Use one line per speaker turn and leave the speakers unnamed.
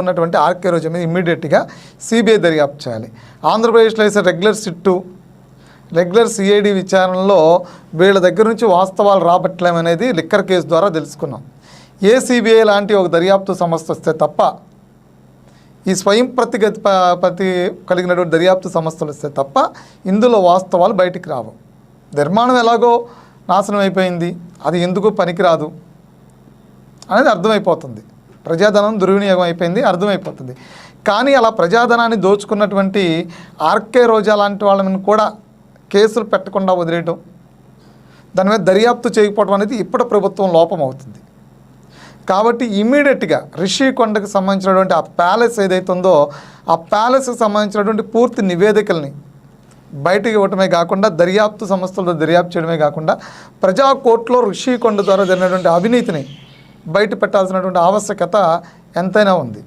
ఉన్నటువంటి ఆర్కే రోజా మీద ఇమ్మీడియట్గా సిబిఐ దర్యాప్తు చేయాలి. ఆంధ్రప్రదేశ్లో వేసే రెగ్యులర్ సిట్టు, రెగ్యులర్ సిఐడి విచారణలో వీళ్ళ దగ్గర నుంచి వాస్తవాలు రాబట్టలేమనేది లిక్కర్ కేసు ద్వారా తెలుసుకున్నాం. ఏ సిబిఐ లాంటి ఒక దర్యాప్తు సంస్థ వస్తే తప్ప, ఈ స్వయం ప్రతి కలిగినటువంటి దర్యాప్తు సంస్థలు వస్తే తప్ప ఇందులో వాస్తవాలు బయటికి రావు. నిర్మాణం ఎలాగో నాశనం అయిపోయింది, అది ఎందుకు పనికిరాదు అనేది అర్థమైపోతుంది. ప్రజాధనం దుర్వినియోగం అయిపోయింది అర్థమైపోతుంది. కానీ అలా ప్రజాధనాన్ని దోచుకున్నటువంటి ఆర్కే రోజా లాంటి వాళ్ళని కూడా కేసులు పెట్టకుండా వదిలేయడం, దాని మీద దర్యాప్తు చేయకపోవడం అనేది ఇప్పుడు ప్రభుత్వం లోపం అవుతుంది. కాబట్టి ఇమ్మీడియట్గా రిషికొండకు సంబంధించినటువంటి ఆ ప్యాలెస్ ఏదైతే ఉందో ఆ ప్యాలెస్కి సంబంధించినటువంటి పూర్తి నివేదికల్ని బయటకు ఇవ్వటమే కాకుండా, దర్యాప్తు సంస్థలతో దర్యాప్తు చేయడమే కాకుండా, ప్రజా కోర్టులో రిషికొండ ద్వారా జరిగినటువంటి అవినీతిని బయట పెట్టాల్సినటువంటి ఆవశ్యకత ఎంతైనా ఉంది.